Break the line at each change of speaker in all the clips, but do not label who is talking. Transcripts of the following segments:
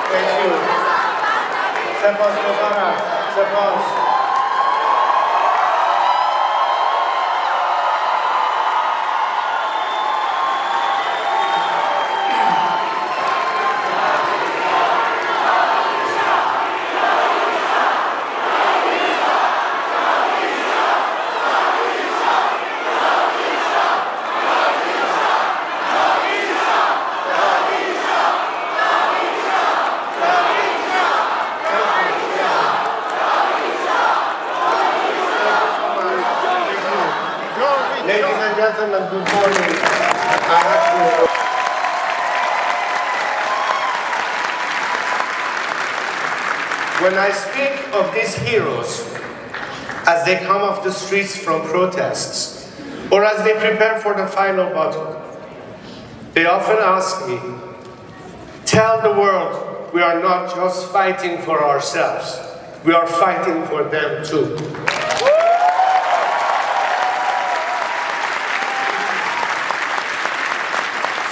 Thank you. سپاسگزارم. سپاس. Ladies and gentlemen, good morning. When I speak of these heroes, as they come off the streets from protests, or as they prepare for the final battle, they often ask me, tell the world we are not just fighting for ourselves, we are fighting for them too.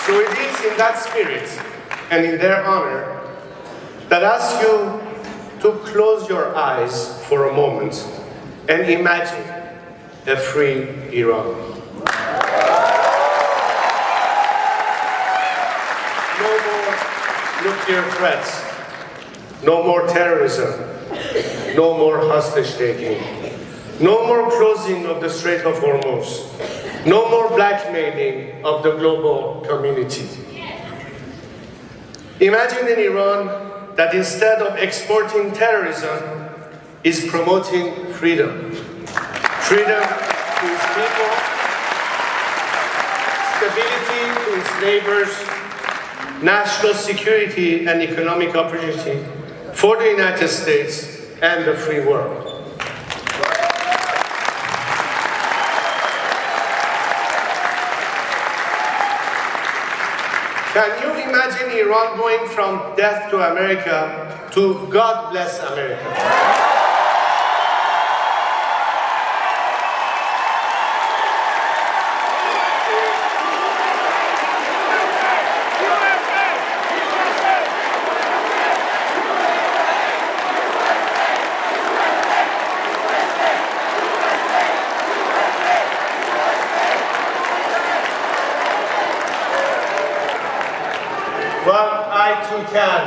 So it is in that spirit and in their honor that I ask you to close your eyes for a moment and imagine a free Iran. No more nuclear threats, no more terrorism, no more hostage-taking, no more closing of the Strait of Hormuz, no more blackmailing of the global community. Imagine an Iran that instead of exporting terrorism is promoting freedom. Freedom to its people, stability to its neighbors, national security and economic opportunity for the United States and the free world. Can you imagine Iran going from death to America to God bless America? Well, I too can,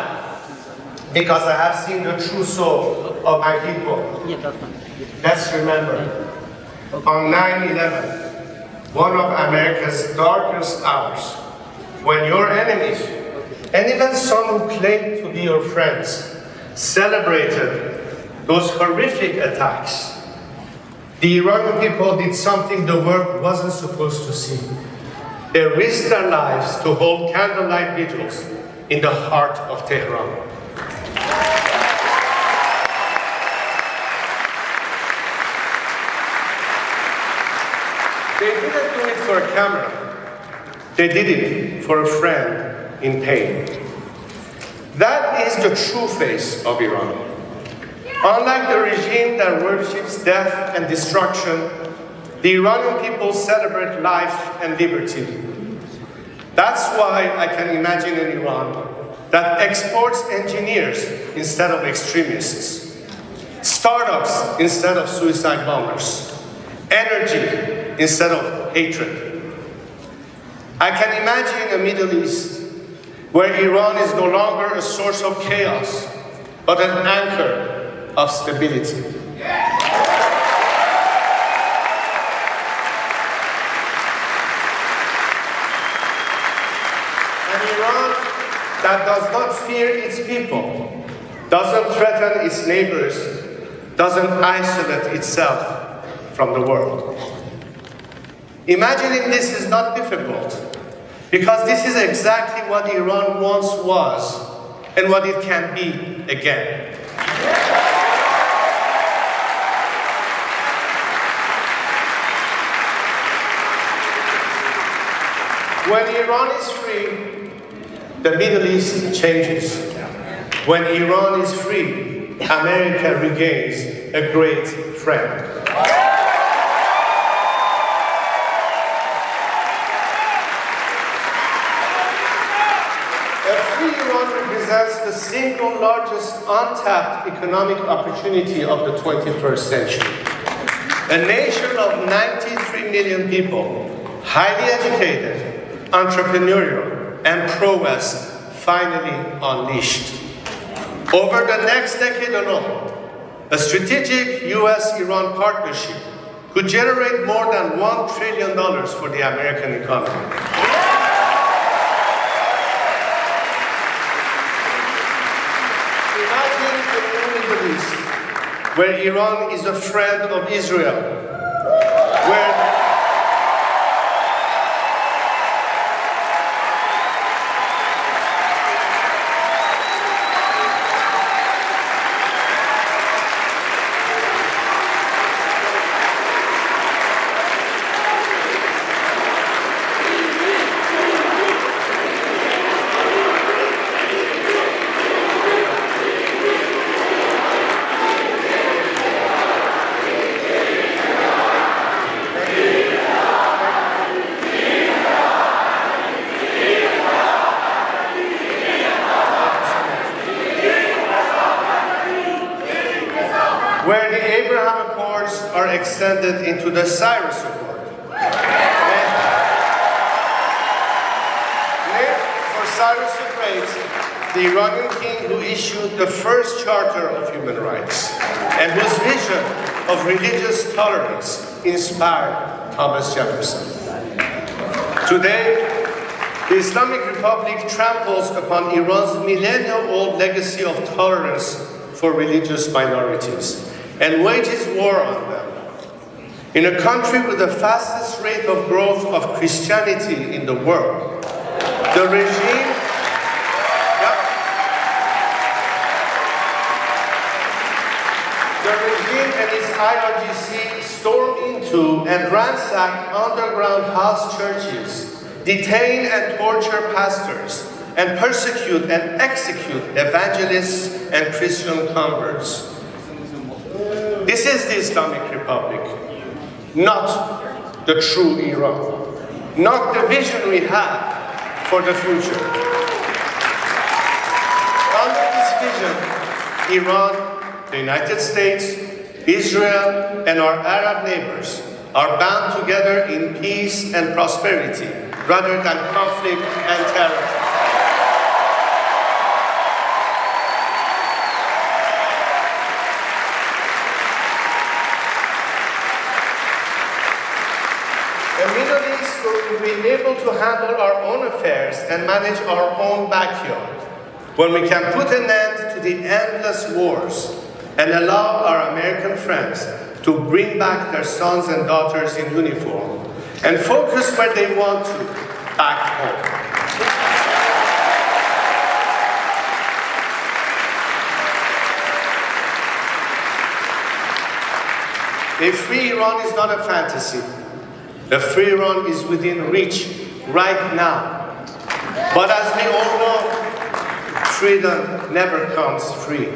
because I have seen the true soul of my people. Let's remember, on 9/11, one of America's darkest hours, when your enemies, and even some who claimed to be your friends, celebrated those horrific attacks, the Iranian people did something the world wasn't supposed to see. They risked their lives to hold candlelight vigils in the heart of Tehran. They didn't do it for a camera. They did it for a friend in pain. That is the true face of Iran. Unlike the regime that worships death and destruction, the Iranian people celebrate life and liberty. That's why I can imagine an Iran that exports engineers instead of extremists, startups instead of suicide bombers, energy instead of hatred. I can imagine a Middle East where Iran is no longer a source of chaos, but an anchor of stability. An Iran that does not fear its people, doesn't threaten its neighbors, doesn't isolate itself from the world. Imagining this is not difficult, because this is exactly what Iran once was and what it can be again. When Iran is free, the Middle East changes. When Iran is free, America regains a great friend. A free Iran represents the single largest untapped economic opportunity of the 21st century. A nation of 93 million people, highly educated, entrepreneurial, and pro-West, finally unleashed. Over the next decade alone, a strategic U.S.-Iran partnership could generate more than $1 trillion for the American economy. Where Iran is a friend of Israel, where extended into the Cyrus Accord. For Cyrus the Great, the Iranian king who issued the first charter of human rights and whose vision of religious tolerance inspired Thomas Jefferson. Today, the Islamic Republic tramples upon Iran's millennium-old legacy of tolerance for religious minorities and wages war on them. In a country with the fastest rate of growth of Christianity in the world, the regime and its IRGC stormed into and ransacked underground house churches, detain and torture pastors, and persecute and execute evangelists and Christian converts. This is the Islamic Republic. Not the true Iran, not the vision we have for the future. Under this vision, Iran, the United States, Israel, and our Arab neighbors are bound together in peace and prosperity rather than conflict and terror. Be able to handle our own affairs and manage our own backyard, when we can put an end to the endless wars and allow our American friends to bring back their sons and daughters in uniform and focus where they want to, back home. A free Iran is not a fantasy. The free Iran is within reach right now. But as we all know, freedom never comes free.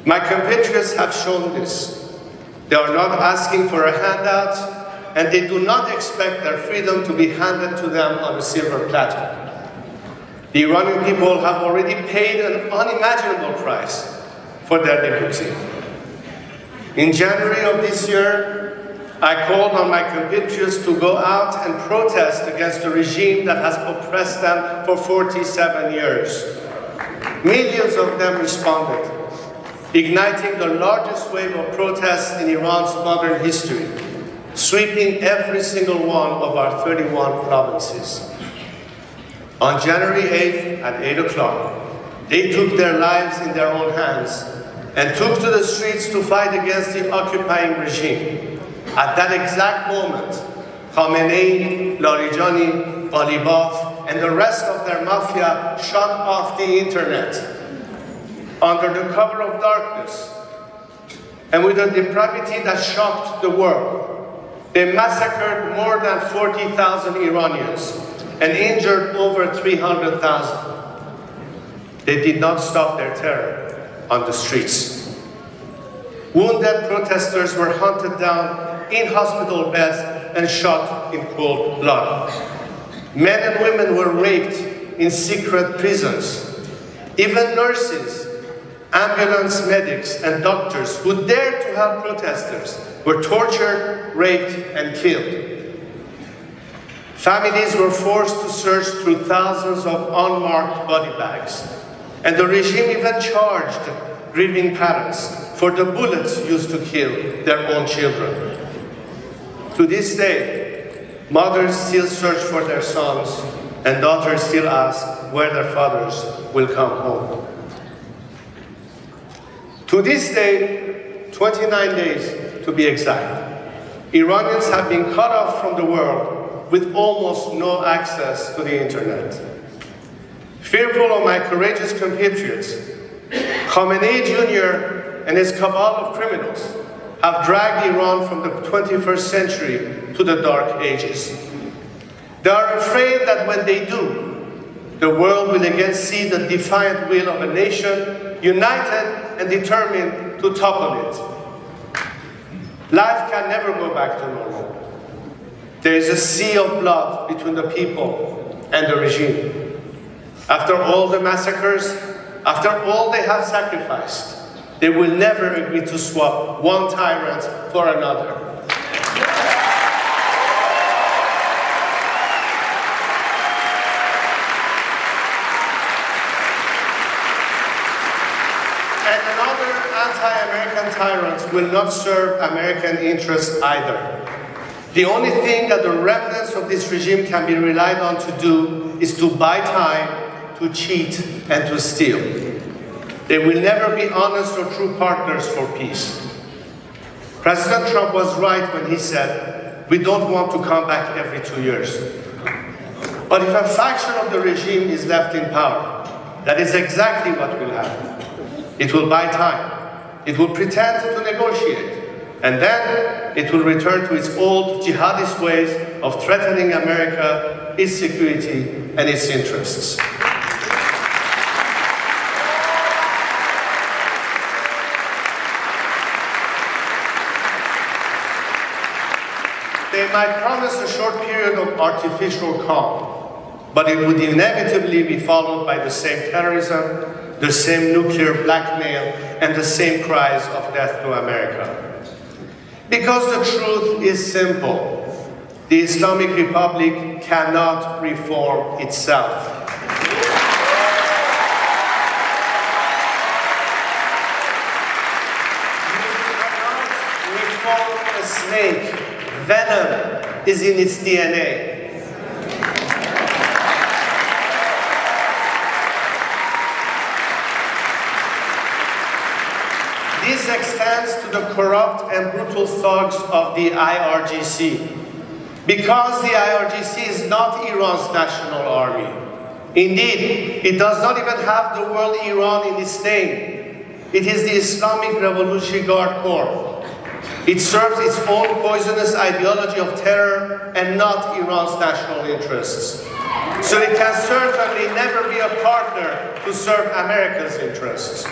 My compatriots have shown this. They are not asking for a handout, and they do not expect their freedom to be handed to them on a silver platter. The Iranian people have already paid an unimaginable price for their liberty. In January of this year, I called on my compatriots to go out and protest against the regime that has oppressed them for 47 years. Millions of them responded, igniting the largest wave of protests in Iran's modern history, sweeping every single one of our 31 provinces. On January 8th at 8 o'clock, they took their lives in their own hands and took to the streets to fight against the occupying regime. At that exact moment, Khamenei, Larijani, Ghalibaf, and the rest of their mafia shut off the internet under the cover of darkness. And with a depravity that shocked the world, they massacred more than 40,000 Iranians and injured over 300,000. They did not stop their terror on the streets. Wounded protesters were hunted down in hospital beds and shot in cold blood. Men and women were raped in secret prisons. Even nurses, ambulance medics, and doctors who dared to help protesters were tortured, raped, and killed. Families were forced to search through thousands of unmarked body bags, and the regime even charged grieving parents for the bullets used to kill their own children. To this day, mothers still search for their sons, and daughters still ask where their fathers will come home. To this day, 29 days to be exact, Iranians have been cut off from the world with almost no access to the internet. Fearful of my courageous compatriots, Khamenei Jr. and his cabal of criminals have dragged Iran from the 21st century to the dark ages. They are afraid that when they do, the world will again see the defiant will of a nation united and determined to topple it. Life can never go back to normal. There is a sea of blood between the people and the regime. After all the massacres, after all they have sacrificed, they will never agree to swap one tyrant for another. And another anti-American tyrant will not serve American interests either. The only thing that the remnants of this regime can be relied on to do is to buy time, to cheat, and to steal. They will never be honest or true partners for peace. President Trump was right when he said, we don't want to come back every 2 years. But if a faction of the regime is left in power, that is exactly what will happen. It will buy time. It will pretend to negotiate. And then it will return to its old jihadist ways of threatening America, its security, and its interests. They might promise a short period of artificial calm, but it would inevitably be followed by the same terrorism, the same nuclear blackmail, and the same cries of death to America. Because the truth is simple. The Islamic Republic cannot reform itself. You cannot reform a snake. Venom is in its DNA. This extends to the corrupt and brutal thugs of the IRGC. Because the IRGC is not Iran's national army. Indeed, it does not even have the word Iran in its name. It is the Islamic Revolutionary Guard Corps. It serves its own poisonous ideology of terror and not Iran's national interests. So it can certainly never be a partner to serve America's interests.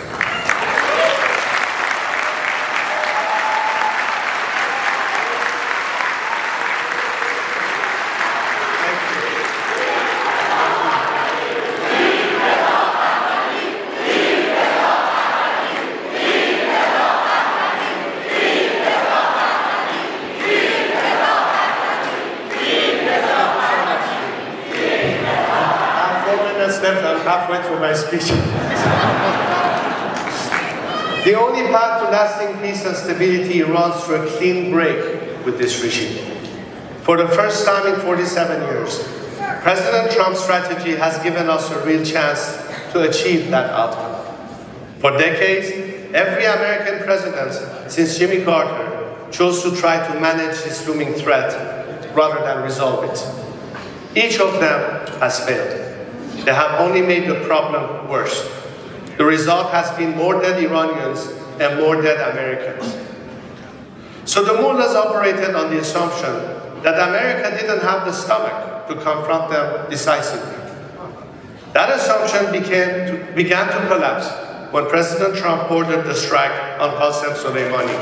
Halfway through my speech. The only path to lasting peace and stability runs through a clean break with this regime. For the first time in 47 years, President Trump's strategy has given us a real chance to achieve that outcome. For decades, every American president since Jimmy Carter chose to try to manage this looming threat rather than resolve it. Each of them has failed. They have only made the problem worse. The result has been more dead Iranians and more dead Americans. So the mullahs operated on the assumption that America didn't have the stomach to confront them decisively. That assumption began to collapse when President Trump ordered the strike on Qasem Soleimani.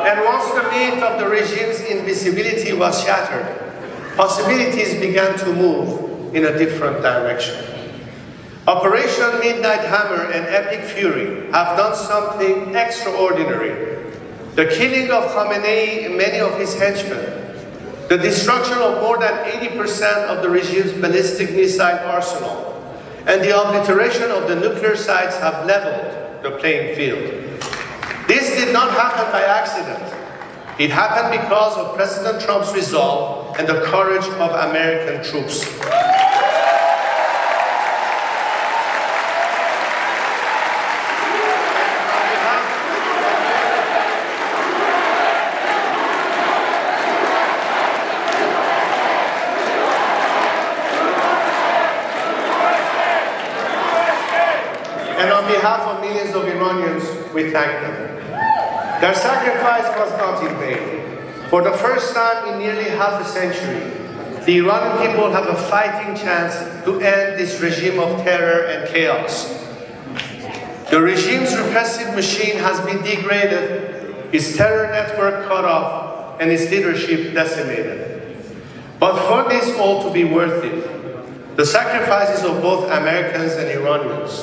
And once the myth of the regime's invisibility was shattered, possibilities began to move in a different direction. Operation Midnight Hammer and Epic Fury have done something extraordinary. The killing of Khamenei and many of his henchmen, the destruction of more than 80% of the regime's ballistic missile arsenal, and the obliteration of the nuclear sites have leveled the playing field. This did not happen by accident. It happened because of President Trump's resolve and the courage of American troops. And on behalf of millions of Iranians, we thank them. Their sacrifice was not in vain. For the first time in nearly half a century, the Iranian people have a fighting chance to end this regime of terror and chaos. The regime's repressive machine has been degraded, its terror network cut off, and its leadership decimated. But for this all to be worth it, the sacrifices of both Americans and Iranians,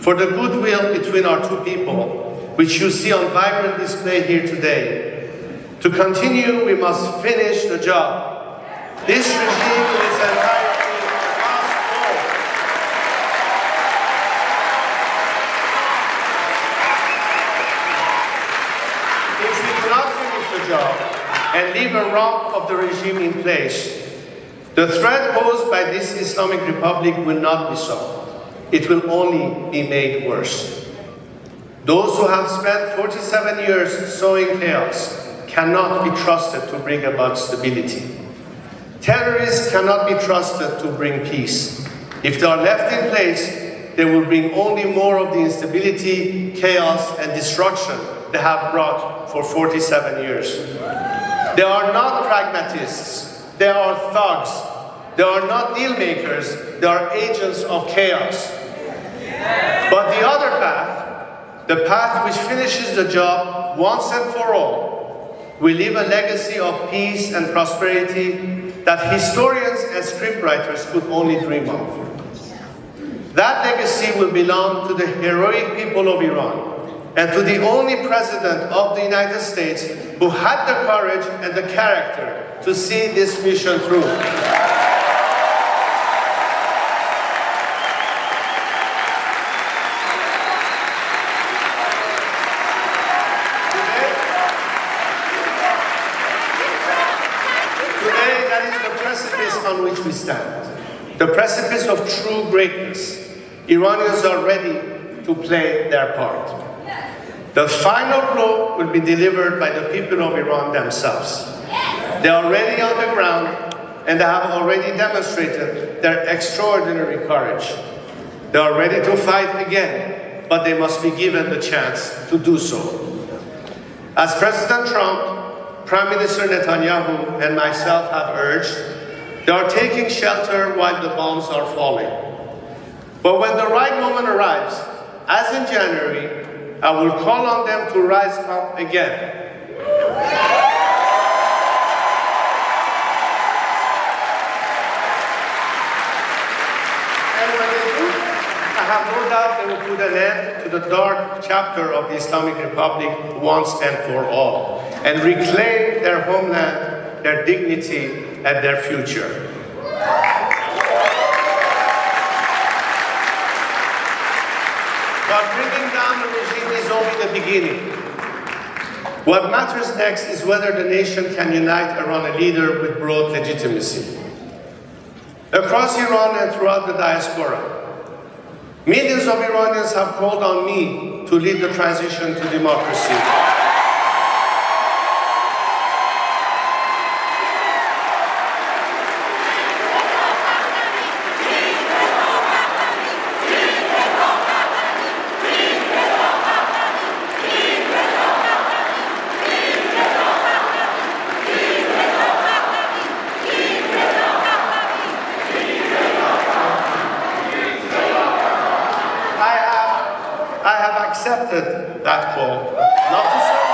for the goodwill between our two people, which you see on vibrant display here today. To continue, we must finish the job. This regime is entirely lost hope. If we do not finish the job and leave a rump of the regime in place, the threat posed by this Islamic Republic will not be solved. It will only be made worse. Those who have spent 47 years sowing chaos cannot be trusted to bring about stability. Terrorists cannot be trusted to bring peace. If they are left in place, they will bring only more of the instability, chaos, and destruction they have brought for 47 years. They are not pragmatists. They are thugs. They are not deal makers. They are agents of chaos. But the other path, the path which finishes the job once and for all, will leave a legacy of peace and prosperity that historians and scriptwriters could only dream of. That legacy will belong to the heroic people of Iran and to the only president of the United States who had the courage and the character to see this mission through. On which we stand, the precipice of true greatness. Iranians are ready to play their part. The final blow will be delivered by the people of Iran themselves. They are already on the ground and they have already demonstrated their extraordinary courage. They are ready to fight again, but they must be given the chance to do so. As President Trump, Prime Minister Netanyahu, and myself have urged, they are taking shelter while the bombs are falling. But when the right moment arrives, as in January, I will call on them to rise up again. And when they do, I have no doubt they will put an end to the dark chapter of the Islamic Republic once and for all, and reclaim their homeland, their dignity, and their future. But bringing down the regime is only the beginning. What matters next is whether the nation can unite around a leader with broad legitimacy. Across Iran and throughout the diaspora, millions of Iranians have called on me to lead the transition to democracy. I have accepted that call, not to serve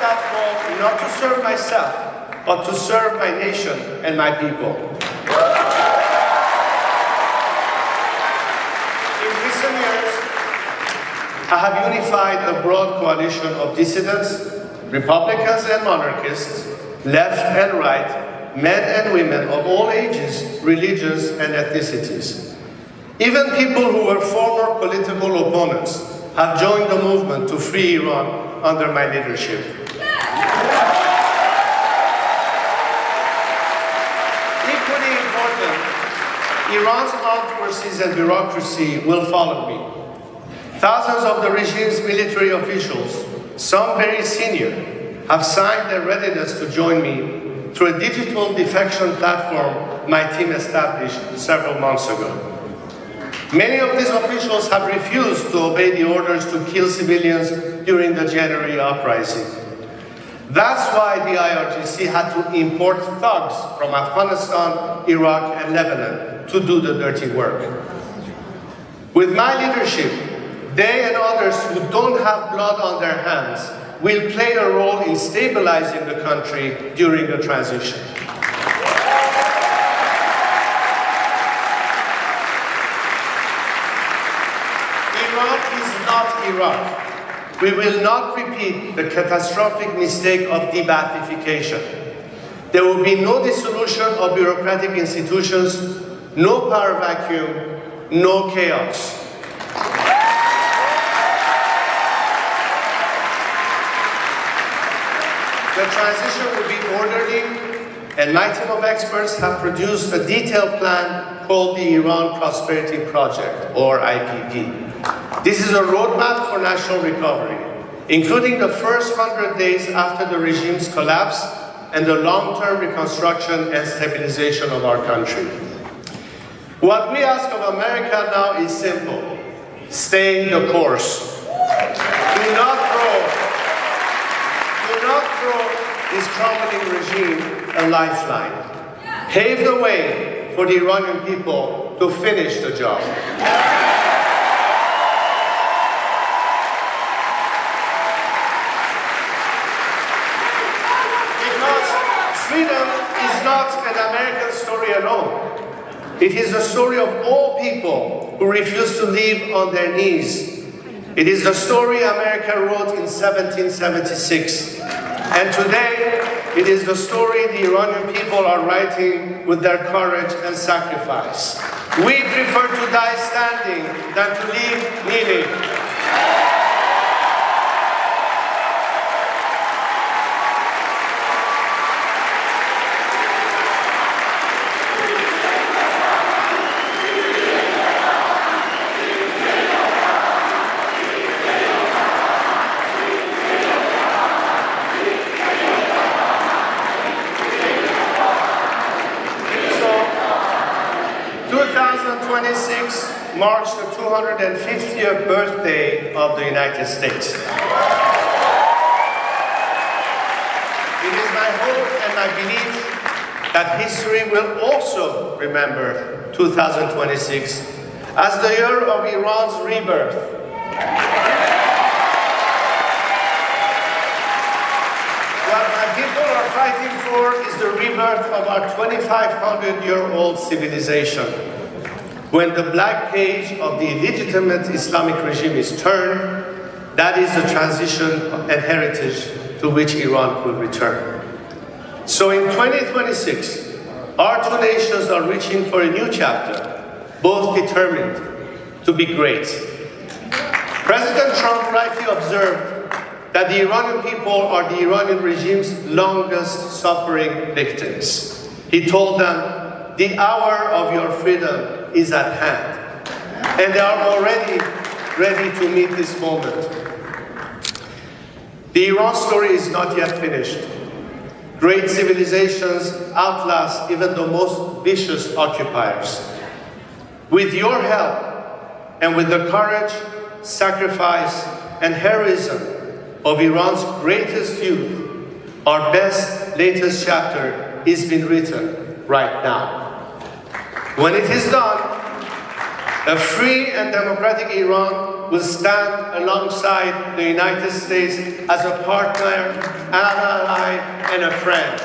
that call not to serve myself, but to serve my nation and my people. In recent years, I have unified a broad coalition of dissidents, Republicans and monarchists, left and right, men and women of all ages, religions, and ethnicities. Even people who were former political opponents have joined the movement to free Iran under my leadership. Equally important, Iran's armed forces and bureaucracy will follow me. Thousands of the regime's military officials, some very senior, have signed their readiness to join me through a digital defection platform my team established several months ago. Many of these officials have refused to obey the orders to kill civilians during the January uprising. That's why the IRGC had to import thugs from Afghanistan, Iraq, and Lebanon to do the dirty work. With my leadership, they and others who don't have blood on their hands will play a role in stabilizing the country during the transition. Iran is not Iraq. We will not repeat the catastrophic mistake of de-Baathification. There will be no dissolution of bureaucratic institutions, no power vacuum, no chaos. The transition will be orderly, and my team of experts have produced a detailed plan called the Iran Prosperity Project, or IPP. This is a roadmap for national recovery, including the first 100 days after the regime's collapse and the long-term reconstruction and stabilization of our country. What we ask of America now is simple: stay the course. Do not throw this crumbling regime a lifeline. Pave the way for the Iranian people to finish the job. Because freedom is not an American story alone. It is the story of all people who refuse to live on their knees. It is the story America wrote in 1776. And today, it is the story the Iranian people are writing with their courage and sacrifice. We prefer to die standing than to live kneeling. Marks the 250th birthday of the United States. It is my hope and my belief that history will also remember 2026 as the year of Iran's rebirth. What my people are fighting for is the rebirth of our 2,500-year-old civilization. When the black page of the illegitimate Islamic regime is turned, that is the transition and heritage to which Iran will return. So in 2026, our two nations are reaching for a new chapter, both determined to be great. President Trump rightly observed that the Iranian people are the Iranian regime's longest suffering victims. He told them, "The hour of your freedom is at hand," and they are already ready to meet this moment. The Iran story is not yet finished. Great civilizations outlast even the most vicious occupiers. With your help and with the courage, sacrifice, and heroism of Iran's greatest youth, our best latest chapter is being written right now. When it is done, A free and democratic Iran will stand alongside the United States as a partner, an ally, and a friend.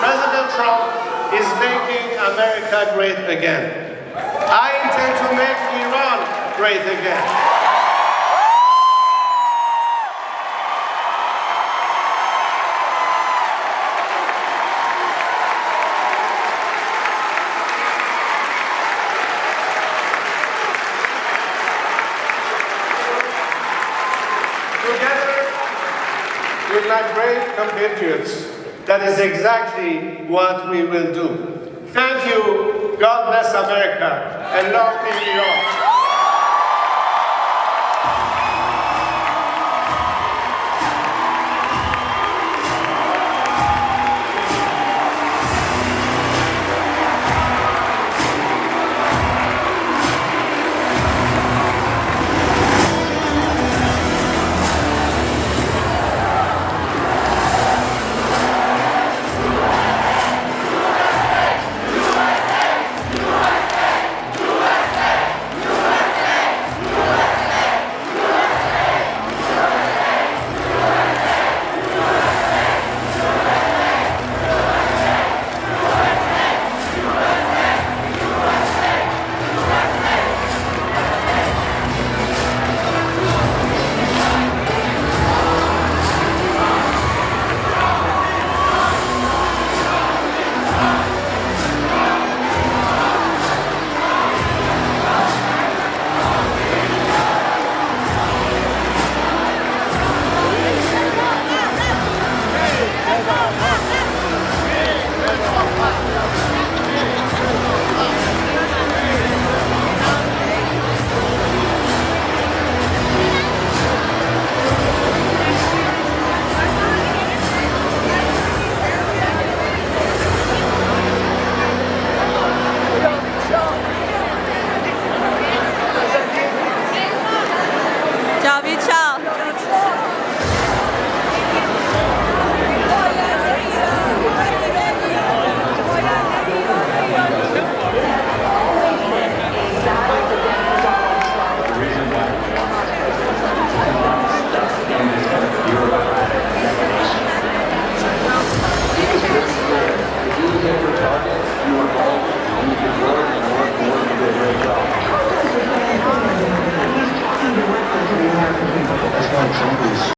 President Trump is making America great again. I intend to make Iran great again. Together with my brave compatriots, that is exactly what we will do. Thank you. God bless America and long live Iran.